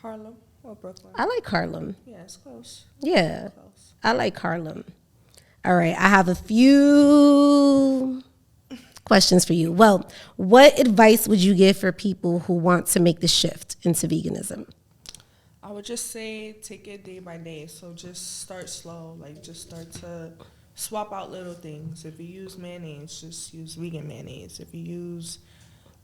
Harlem or Brooklyn. I like Harlem. Yeah, it's close. Yeah, It's close. I like Harlem. All right, I have a few questions for you. Well, what advice would you give for people who want to make the shift into veganism? I would just say take it day by day. So just start slow. Like just start to swap out little things. If you use mayonnaise, just use vegan mayonnaise. If you use,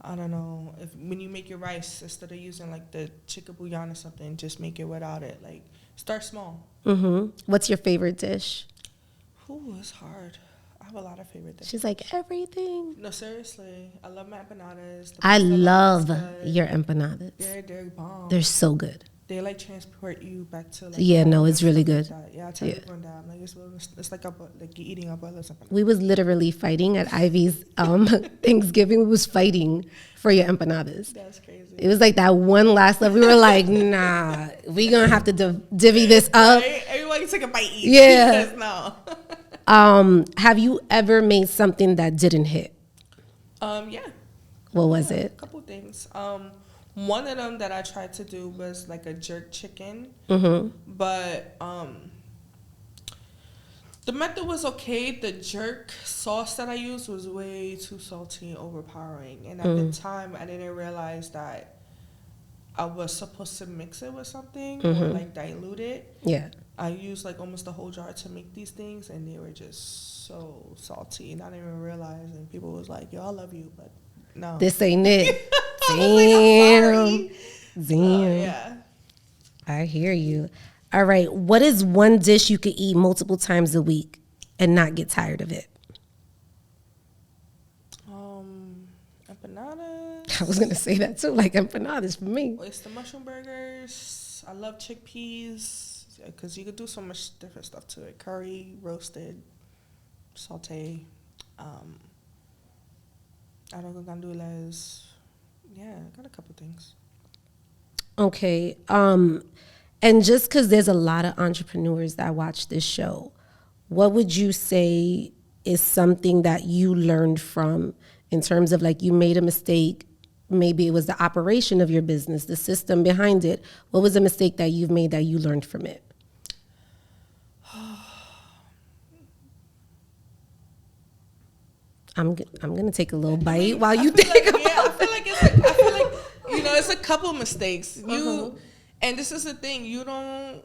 I don't know, when you make your rice, instead of using like the chicken bouillon or something, just make it without it. Like start small. Mm-hmm. What's your favorite dish? Ooh, it's hard. I have a lot of favorite dishes. She's like, everything. No, seriously. I love my empanadas. I love your empanadas. They're bomb. They're so good. They like transport you back to like. Yeah, no, it's really good. Like yeah, I tell everyone that. I'm like, it's like you're eating a bowl or something. We was literally fighting at Ivy's Thanksgiving. We was fighting for your empanadas. That's crazy. It was like that one last love. We were like, nah, we gonna have to divvy this up. Right? Everyone took a bite each. Yeah. No. Have you ever made something that didn't hit? Yeah. What was it? A couple things. One of them that I tried to do was like a jerk chicken, but the method was okay. The jerk sauce that I used was way too salty and overpowering, and at the time I didn't realize that I was supposed to mix it with something or like dilute it. Yeah. I used like almost the whole jar to make these things, and they were just so salty, and I didn't even realize. And people was like, "Yo, I love you," but no, This ain't it. Damn. Damn. Yeah. I hear you. All right. What is one dish you could eat multiple times a week and not get tired of it? Empanadas. I was gonna say that too, like empanadas for me. Oyster mushroom burgers. I love chickpeas because you could do so much different stuff to it. Curry, roasted, saute. Arroz con gandules. Yeah, I got a couple things. Okay. And just because there's a lot of entrepreneurs that watch this show, what would you say is something that you learned from in terms of like you made a mistake? Maybe it was the operation of your business, the system behind it. What was a mistake that you've made that you learned from it? I'm gonna take a little bite while you think about it. I feel like You know, it's a couple mistakes. And this is the thing, you don't,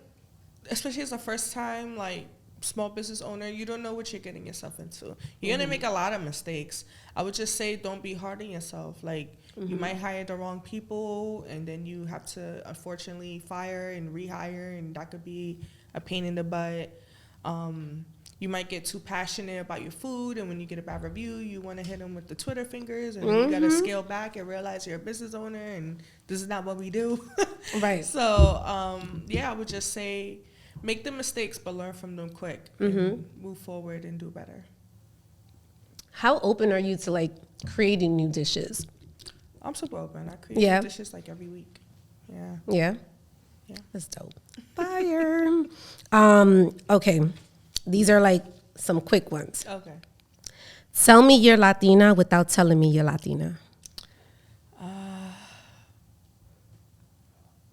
especially as a first time, like, small business owner, you don't know what you're getting yourself into. You're gonna make a lot of mistakes. I would just say don't be hard on yourself. Like, you might hire the wrong people, and then you have to unfortunately fire and rehire, and that could be a pain in the butt. You might get too passionate about your food, and when you get a bad review, you want to hit them with the Twitter fingers, and you got to scale back and realize you're a business owner, and this is not what we do. Right. So, yeah, I would just say make the mistakes, but learn from them quick, and move forward and do better. How open are you to, like, creating new dishes? I'm super open. I create new dishes, like, every week. Yeah. Yeah? Yeah. That's dope. Fire. Okay. These are like some quick ones. Okay. Tell me you're Latina without telling me you're Latina. I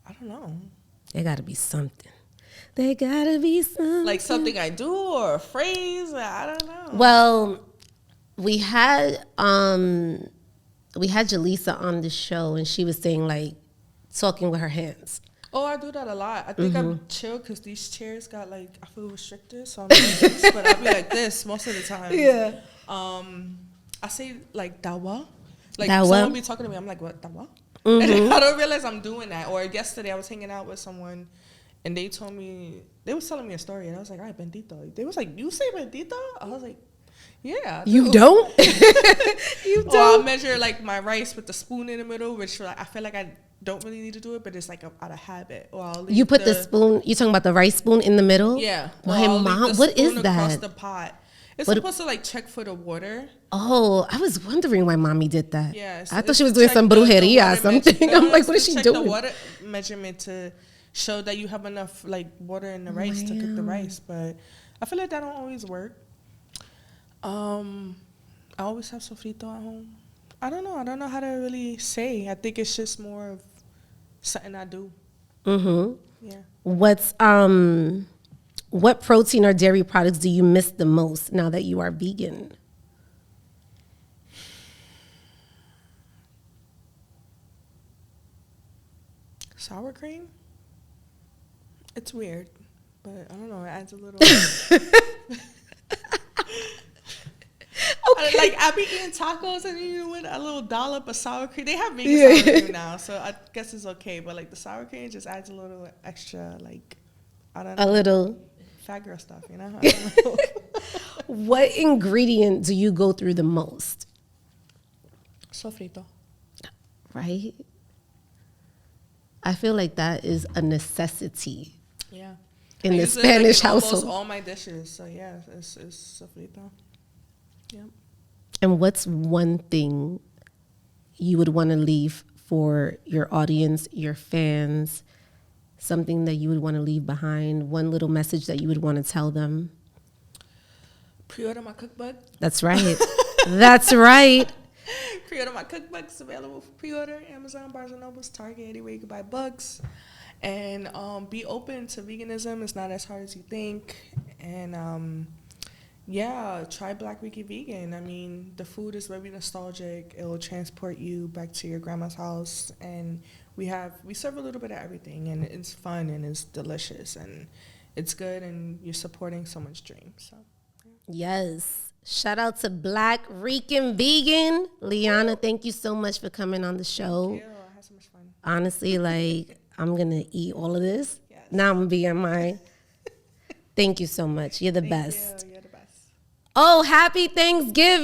don't know. There gotta be something. There gotta be something. Like something I do or a phrase. I don't know. Well, we had Jaleesa on the show, and she was saying, like, talking with her hands. Oh, I do that a lot. I think I'm chill because these chairs got, like, I feel restricted, so I'm like this, but I'll be like this most of the time. Yeah. I say, like, dawa. Like, dawa. someone be talking to me, I'm like, what, dawa? And I don't realize I'm doing that. Or yesterday I was hanging out with someone, and they told me, they was telling me a story, and I was like, ay, bendito. They was like, you say bendito? I was like, yeah. You don't? You don't? Well, I'll measure, like, my rice with the spoon in the middle, which, like, I feel like I don't really need to do it, but it's like out of habit. Or I'll leave you put the spoon, you talking about the rice spoon in the middle? Yeah. My mom, what is that? Across the pot. It's supposed to, like, check for the water. Oh, I was wondering why mommy did that. Yeah. I thought she was doing some brujeria or something. I'm like, what is she doing? The water measurement to show that you have enough, like, water in the rice to cook the rice. But I feel like that don't always work. I always have sofrito at home. I don't know how to really say. I think it's just more of something I do. Yeah. What protein or dairy products do you miss the most now that you are vegan? Sour cream? It's weird, but I don't know. It adds a little. Okay. Like, I be eating tacos and you with a little dollop of sour cream. They have vegan sour cream now, so I guess it's okay. But, like, the sour cream just adds a little extra, like, I don't know. A little fat girl stuff, you know? I don't know. What ingredient do you go through the most? Sofrito. Right? I feel like that is a necessity. Yeah. In the Spanish household. Almost all my dishes, so yeah, it's sofrito. Yeah. And what's one thing you would want to leave for your audience, your fans, something that you would want to leave behind, one little message that you would want to tell them? Pre-order my cookbook. That's right. That's right. Pre-order my cookbook. It's available for pre-order. Amazon, Barnes & Noble, Target, anywhere you can buy books. And be open to veganism. It's not as hard as you think. And yeah, try Black Rican Vegan. I mean, the food is very nostalgic. It will transport you back to your grandma's house. And we serve a little bit of everything. And it's fun and it's delicious. And it's good. And you're supporting someone's dream. So, yeah. Yes. Shout out to Black Rican Vegan. Lyana, thank you so much for coming on the show. Thank you. I had so much fun. Honestly, like, I'm going to eat all of this. Yes. Now I'm going to be on my... Thank you so much. You're the best. You're the best. Oh, happy Thanksgiving.